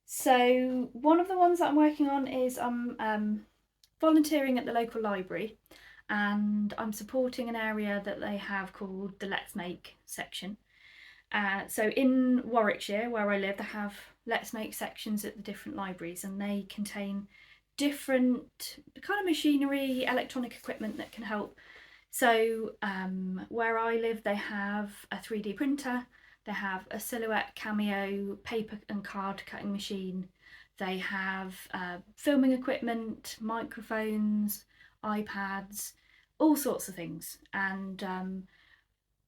So one of the ones that I'm working on is I'm volunteering at the local library, and I'm supporting an area that they have called the Let's Make section. So in Warwickshire, where I live, they have Let's Make sections at the different libraries, and they contain different kind of machinery, electronic equipment that can help. So where I live, they have a 3D printer, they have a Silhouette Cameo paper and card cutting machine, they have filming equipment, microphones, iPads, all sorts of things. And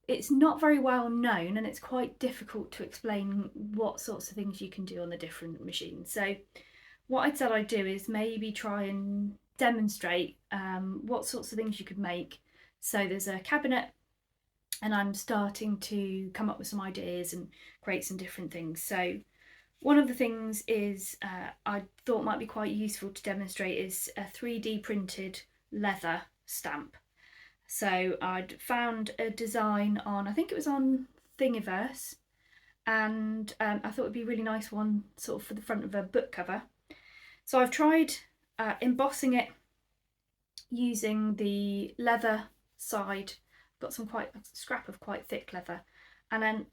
it's not very well known, and it's quite difficult to explain what sorts of things you can do on the different machines. So what I said I'd do is maybe try and demonstrate what sorts of things you could make. So there's a cabinet, and I'm starting to come up with some ideas and create some different things. So one of the things is I thought might be quite useful to demonstrate is a 3D printed leather stamp. So I'd found a design on, I think it was on Thingiverse, and I thought it'd be a really nice one sort of for the front of a book cover. So I've tried embossing it using the leather side. Got some quite a scrap of quite thick leather, and then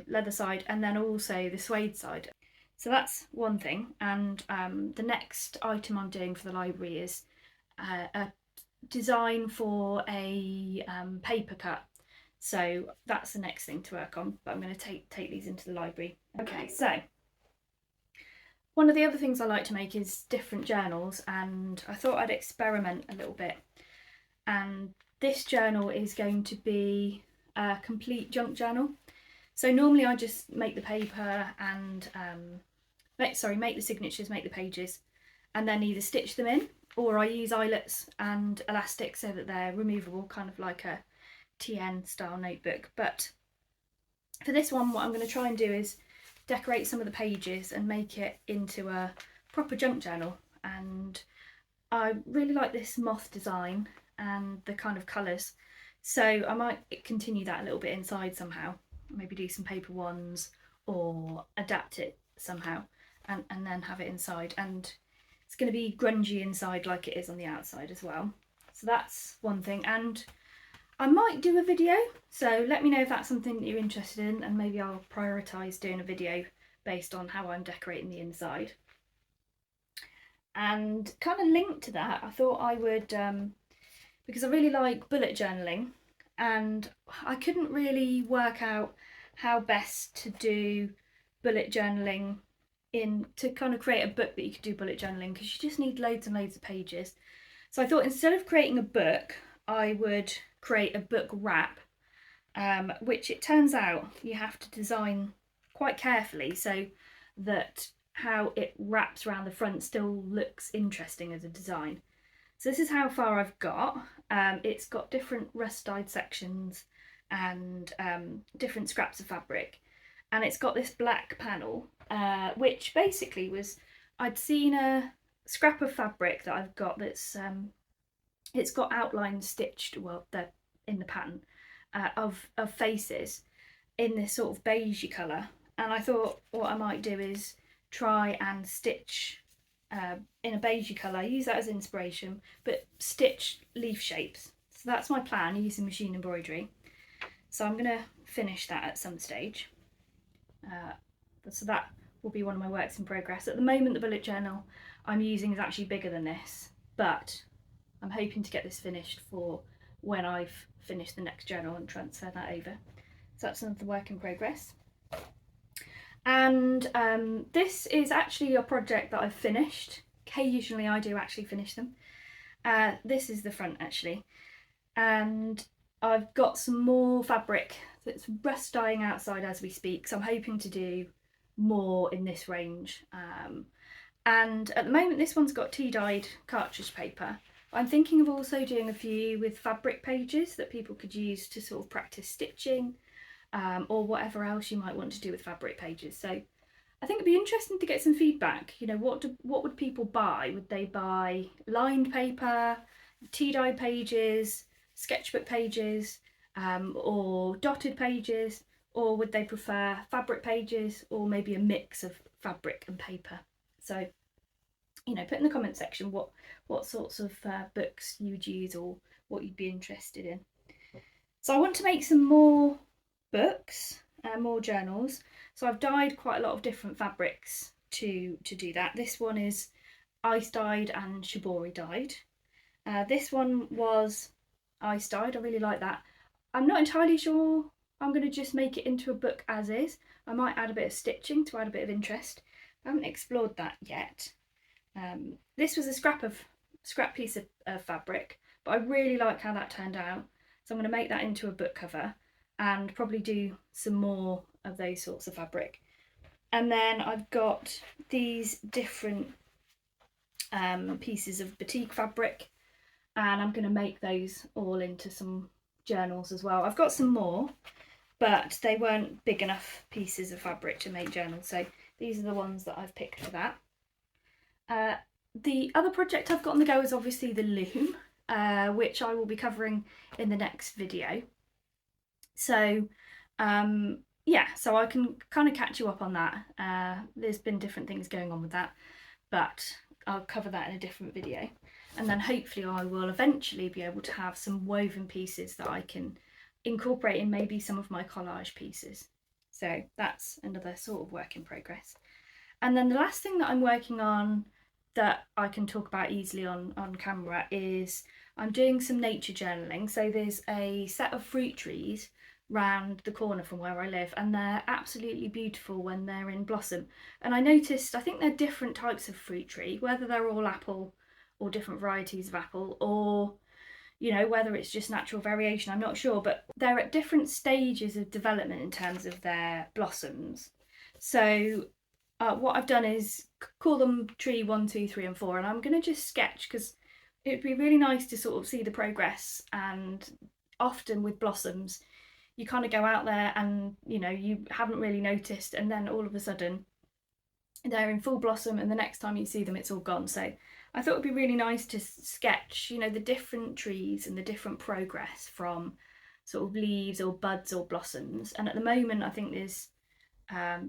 leather side, and then also the suede side. So that's one thing. And the next item I'm doing for the library is a design for a paper cut. So that's the next thing to work on, but I'm going to take these into the library. Okay, so one of the other things I like to make is different journals, and I thought I'd experiment a little bit. And this journal is going to be a complete junk journal. So normally I just make the paper and make the signatures, make the pages, and then either stitch them in, or I use eyelets and elastic so that they're removable, kind of like a TN style notebook. But for this one, what I'm going to try and do is decorate some of the pages and make it into a proper junk journal. And I really like this moth design and the kind of colours, so I might continue that a little bit inside somehow, maybe do some paper ones or adapt it somehow, and then have it inside. And it's going to be grungy inside like it is on the outside as well. So that's one thing, and I might do a video, so let me know if that's something that you're interested in, and maybe I'll prioritise doing a video based on how I'm decorating the inside. And kind of linked to that, I thought I would, because I really like bullet journaling, and I couldn't really work out how best to do bullet journaling to kind of create a book that you could do bullet journaling, because you just need loads and loads of pages. So I thought instead of creating a book, I would create a book wrap, which it turns out you have to design quite carefully so that how it wraps around the front still looks interesting as a design. So this is how far I've got. It's got different rust-dyed sections and different scraps of fabric, and it's got this black panel, which basically was, I'd seen a scrap of fabric that I've got that's it's got outlines stitched, well, they're in the pattern of faces in this sort of beigey colour, and I thought what I might do is try and stitch in a beigey colour, use that as inspiration, but stitch leaf shapes. So that's my plan, using machine embroidery. So I'm going to finish that at some stage. So that will be one of my works in progress. At the moment, the bullet journal I'm using is actually bigger than this, but I'm hoping to get this finished for when I've finished the next journal and transfer that over. So that's another work in progress. And this is actually a project that I've finished. Occasionally I do actually finish them. This is the front actually, and I've got some more fabric that's rust dyeing outside as we speak, so I'm hoping to do more in this range. And at the moment this one's got tea dyed cartridge paper. I'm thinking of also doing a few with fabric pages that people could use to sort of practice stitching, or whatever else you might want to do with fabric pages. So I think it'd be interesting to get some feedback. You know, what would people buy? Would they buy lined paper, tea-dyed pages, sketchbook pages, or dotted pages, or would they prefer fabric pages, or maybe a mix of fabric and paper. So, you know, put in the comment section what sorts of books you would use or what you'd be interested in. So I want to make some more books, more journals. So I've dyed quite a lot of different fabrics to do that. This one is ice dyed and shibori dyed. This one was ice dyed. I really like that. I'm not entirely sure I'm going to just make it into a book as is. I might add a bit of stitching to add a bit of interest. I haven't explored that yet. This was a scrap piece of fabric, but I really like how that turned out. So I'm going to make that into a book cover and probably do some more of those sorts of fabric. And then I've got these different pieces of batik fabric, and I'm going to make those all into some journals as well. I've got some more, but they weren't big enough pieces of fabric to make journals, so these are the ones that I've picked for that. The other project I've got on the go is obviously the loom, which I will be covering in the next video. So yeah, so I can kind of catch you up on that. There's been different things going on with that, but I'll cover that in a different video. And then hopefully I will eventually be able to have some woven pieces that I can incorporate in maybe some of my collage pieces. So that's another sort of work in progress. And then the last thing that I'm working on that I can talk about easily on camera is I'm doing some nature journaling. So there's a set of fruit trees round the corner from where I live, and they're absolutely beautiful when they're in blossom. And I noticed, I think they're different types of fruit tree, whether they're all apple or different varieties of apple, or you know, whether it's just natural variation, I'm not sure, but they're at different stages of development in terms of their blossoms. So what I've done is call them tree 1, 2, 3 and 4, and I'm going to just sketch because it would be really nice to sort of see the progress. And often with blossoms you kind of go out there and you know you haven't really noticed, and then all of a sudden they're in full blossom and the next time you see them it's all gone. So I thought it would be really nice to sketch, you know, the different trees and the different progress from sort of leaves or buds or blossoms. And at the moment I think there's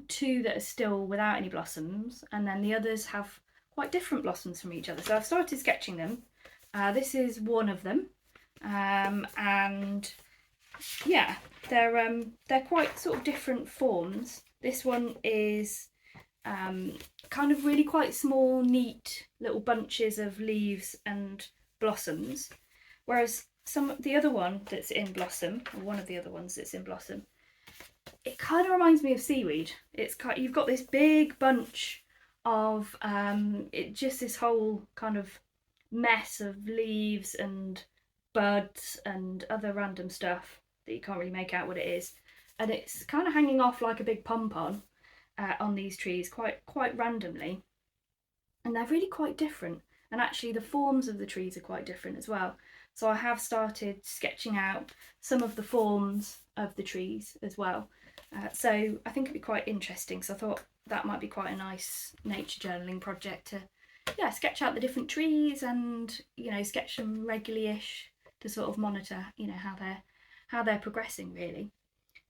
2 that are still without any blossoms, and then the others have quite different blossoms from each other. So I've started sketching them. This is one of them, and yeah, they're quite sort of different forms. This one is kind of really quite small, neat little bunches of leaves and blossoms, whereas the other one that's in blossom, or one of the other ones that's in blossom, it kind of reminds me of seaweed. You've got this big bunch of just this whole kind of mess of leaves and buds and other random stuff that you can't really make out what it is, and it's kind of hanging off like a big pom-pom on these trees quite randomly, and they're really quite different, and actually the forms of the trees are quite different as well. So I have started sketching out some of the forms of the trees as well. So I think it'd be quite interesting. So I thought that might be quite a nice nature journaling project to sketch out the different trees and, you know, sketch them regularly-ish to sort of monitor, you know, how they're progressing really.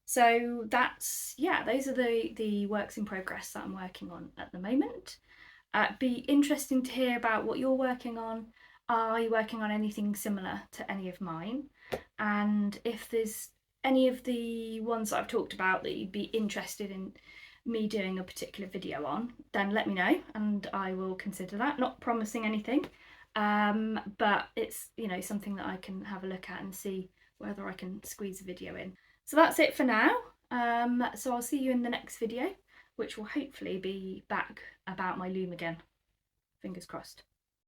So that's, yeah, those are the works in progress that I'm working on at the moment. Be interesting to hear about what you're working on. Are you working on anything similar to any of mine? And if there's any of the ones that I've talked about that you'd be interested in me doing a particular video on, then let me know and I will consider that. Not promising anything, but it's, you know, something that I can have a look at and see whether I can squeeze a video in. So that's it for now. So I'll see you in the next video, which will hopefully be back about my loom again. Fingers crossed.